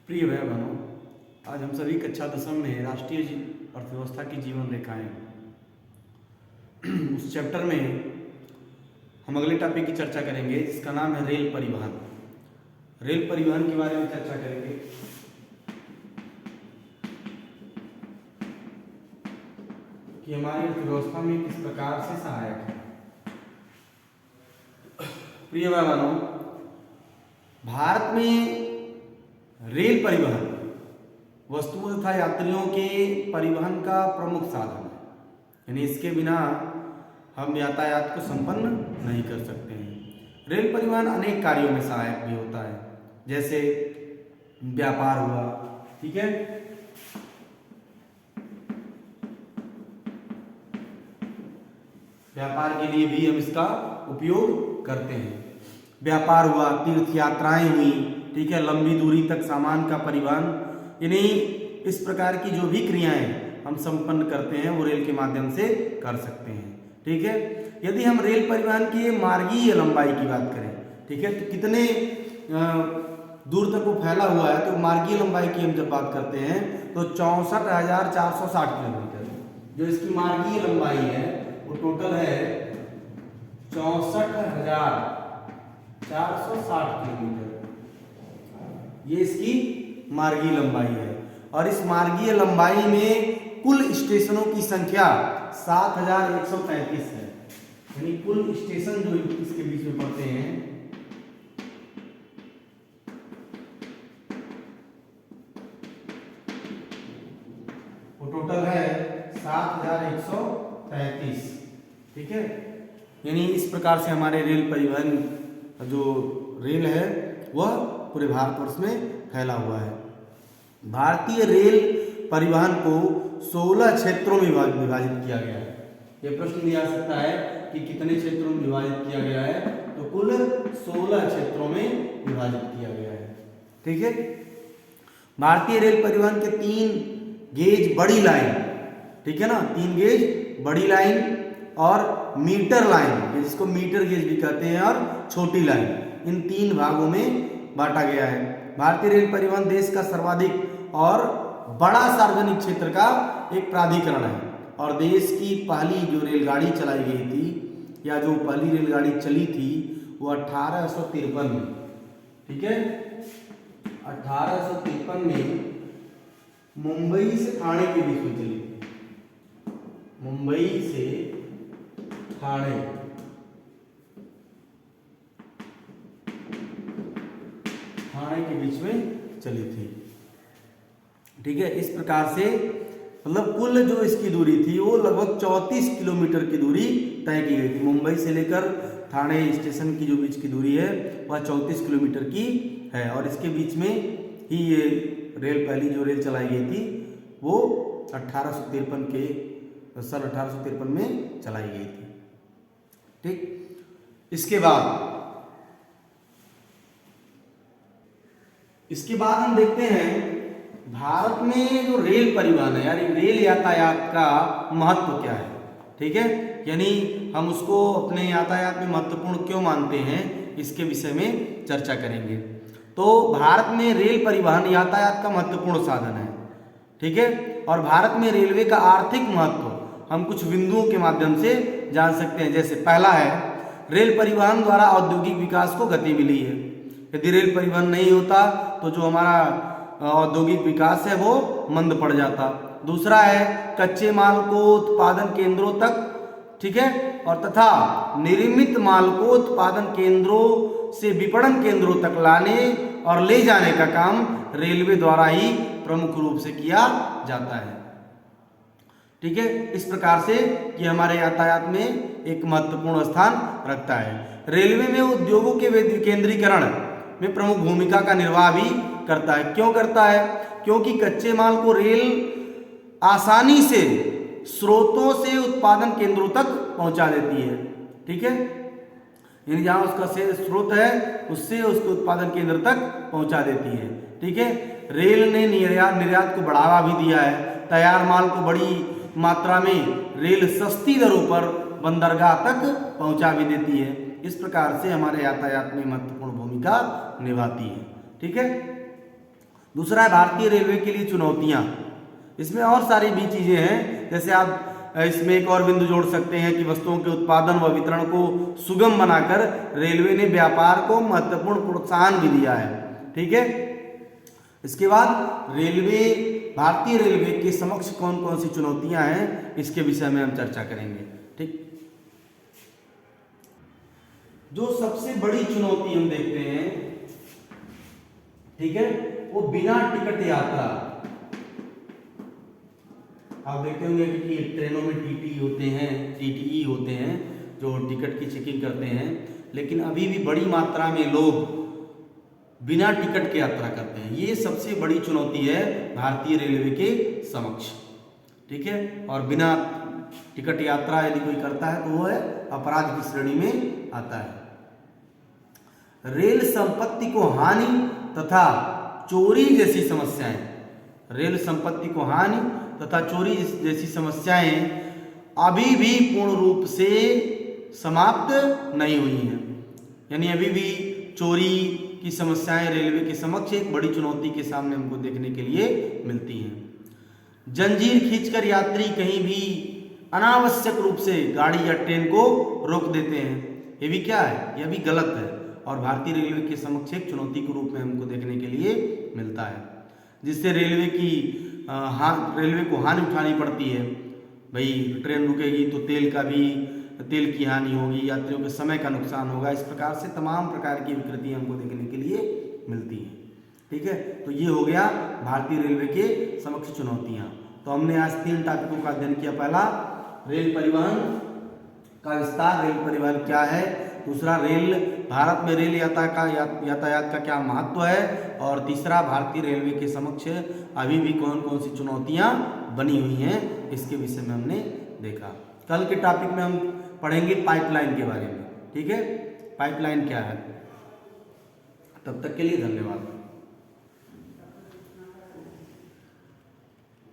प्रिय भाई बहनों, आज हम सभी कक्षा 10वीं में राष्ट्रीय अर्थव्यवस्था की जीवन रेखाएं उस चैप्टर में हम अगले टॉपिक की चर्चा करेंगे जिसका नाम है रेल परिवहन। रेल परिवहन के बारे में चर्चा करेंगे। कि हमारी अर्थव्यवस्था में किस प्रकार से सहायक है। प्रिय भाई बहनों, भारत में रेल परिवहन वस्तुओं तथा यात्रियों के परिवहन का प्रमुख साधन है, यानी इसके बिना हम यातायात को संपन्न नहीं कर सकते हैं। रेल परिवहन अनेक कार्यों में सहायक भी होता है, जैसे व्यापार हुआ, ठीक है, व्यापार के लिए भी हम इसका उपयोग करते हैं। व्यापार हुआ, तीर्थ यात्राएं हुई, ठीक है, लंबी दूरी तक सामान का परिवहन, यानी इस प्रकार की जो भी क्रियाएं हम संपन्न करते हैं वो रेल के माध्यम से कर सकते हैं। ठीक है, यदि हम रेल परिवहन की मार्गीय लंबाई की बात करें, ठीक है, तो कितने दूर तक वो फैला हुआ है, तो मार्गीय लंबाई की हम जब बात करते हैं तो 64,460 किलोमीटर जो इसकी मार्गीय लंबाई है वो टोटल है 64,460 किलोमीटर। ये इसकी मार्गीय लंबाई है और इस मार्गीय लंबाई में कुल स्टेशनों की संख्या 7,133 है, यानी कुल स्टेशन जो इसके बीच में पड़ते हैं वो टोटल है 7,133। ठीक है, यानी इस प्रकार से हमारे रेल परिवहन जो रेल है वह पूरे भारतवर्ष में फैला हुआ है। भारतीय रेल परिवहन को 16 क्षेत्रों में विभाजित किया गया है। यह प्रश्न दिया जा सकता है कि कितने क्षेत्रों में विभाजित किया गया है, तो कुल 16 क्षेत्रों में विभाजित किया गया है। ठीक है, भारतीय रेल परिवहन के 3 गेज बड़ी लाइन, ठीक है ना, 3 गेज बड़ी लाइन और मीटर लाइन, जिसको मीटर गेज भी कहते हैं, और छोटी लाइन, इन 3 भागों में बांटा गया है। भारतीय रेल परिवहन देश का सर्वाधिक और बड़ा सार्वजनिक क्षेत्र का एक प्राधिकरण है और देश की पहली जो रेलगाड़ी चलाई गई थी या जो पहली रेलगाड़ी चली थी वो 1853 में, ठीक है, 1853 में मुंबई से ठाणे के बीच में चली, मुंबई से ठाणे, ठाणे के बीच में चली थी। ठीक है, इस प्रकार से मतलब कुल जो इसकी दूरी थी वो लगभग 34 किलोमीटर की दूरी तय की गई थी। मुंबई से लेकर ठाणे स्टेशन की जो बीच की दूरी है वह 34 किलोमीटर की है और इसके बीच में ही ये रेल, पहली जो रेल चलाई गई थी वो 1853 में चलाई गई थी। ठीक, इसके बाद हम देखते हैं भारत में जो रेल परिवहन है, यानी रेल यातायात का महत्व क्या है। ठीक है, यानी हम उसको अपने यातायात में महत्वपूर्ण क्यों मानते हैं, इसके विषय में चर्चा करेंगे। तो भारत में रेल परिवहन यातायात का महत्वपूर्ण साधन है। ठीक है, और भारत में रेलवे का आर्थिक महत्व हम कुछ बिंदुओं के माध्यम से जान सकते हैं। जैसे पहला है, रेल परिवहन द्वारा औद्योगिक विकास को गति मिली है। यदि रेल परिवहन नहीं होता तो जो हमारा औद्योगिक विकास है वो मंद पड़ जाता। दूसरा है, कच्चे माल को उत्पादन केंद्रों तक, ठीक है, और तथा निर्मित माल को उत्पादन केंद्रों से विपणन केंद्रों तक लाने और ले जाने का काम रेलवे द्वारा ही प्रमुख रूप से किया जाता है। ठीक है, इस प्रकार से ये हमारे यातायात में एक महत्वपूर्ण स्थान रखता है। रेलवे में उद्योगों के विकेंद्रीकरण में प्रमुख भूमिका का निर्वाह भी करता है। क्यों करता है? क्योंकि कच्चे माल को रेल आसानी से स्रोतों से उत्पादन केंद्रों तक पहुंचा देती है। ठीक है, यानी जहां उसका स्रोत है उससे उसको उत्पादन केंद्र तक पहुंचा देती है। ठीक है, रेल ने निर्यात को बढ़ावा भी दिया है। तैयार माल को बड़ी मात्रा में रेल सस्ती दरों पर बंदरगाह तक पहुंचा भी देती है। इस प्रकार से हमारे यातायात में महत्वपूर्ण भूमिका निभाती है। ठीक है, दूसरा है भारतीय रेलवे के लिए चुनौतियां। इसमें और सारी भी चीजें हैं, जैसे आप इसमें एक और बिंदु जोड़ सकते हैं कि वस्तुओं के उत्पादन व वितरण को सुगम बनाकर रेलवे ने व्यापार को महत्वपूर्ण प्रोत्साहन भी दिया है। ठीक है, इसके बाद भारतीय रेलवे के समक्ष कौन कौन सी चुनौतियां हैं, इसके विषय में हम चर्चा करेंगे। ठीक, जो सबसे बड़ी चुनौती हम देखते हैं, ठीक है, वो बिना टिकट यात्रा। आप देखते होंगे कि ट्रेनों में टीटी होते हैं, टीटीई होते हैं जो टिकट की चेकिंग करते हैं, लेकिन अभी भी बड़ी मात्रा में लोग बिना टिकट के यात्रा करते हैं। ये सबसे बड़ी चुनौती है भारतीय रेलवे के समक्ष। ठीक है, और बिना टिकट यात्रा यदि कोई करता है तो वो है अपराध की श्रेणी में आता है। रेल संपत्ति को हानि तथा चोरी जैसी समस्याएं, रेल संपत्ति को हानि तथा चोरी जैसी समस्याएं अभी भी पूर्ण रूप से समाप्त नहीं हुई हैं। यानी अभी भी चोरी की समस्याएं रेलवे के समक्ष एक बड़ी चुनौती के सामने हमको देखने के लिए मिलती हैं। जंजीर खींचकर यात्री कहीं भी अनावश्यक रूप से गाड़ी या ट्रेन को रोक देते हैं, ये भी क्या है, यह भी गलत है और भारतीय रेलवे के समक्ष एक चुनौती के रूप में हमको देखने के लिए मिलता है, जिससे रेलवे को हानि उठानी पड़ती है। भाई ट्रेन रुकेगी तो तेल की हानि होगी, यात्रियों के समय का नुकसान होगा। इस प्रकार से तमाम प्रकार की विकृति हमको देखने के लिए मिलती है। ठीक है, तो ये हो गया भारतीय रेलवे के समक्ष चुनौतियां। तो हमने आज 3 टॉपिकों का अध्ययन किया। पहला, रेल परिवहन का विस्तार, रेल परिवहन क्या है। दूसरा, भारत में रेल यातायात का क्या महत्व है। और तीसरा, भारतीय रेलवे के समक्ष अभी भी कौन कौन सी चुनौतियां बनी हुई हैं, इसके विषय में हमने देखा। कल के टॉपिक में हम पढ़ेंगे पाइपलाइन के बारे में। ठीक है, पाइपलाइन क्या है। तब तक के लिए धन्यवाद।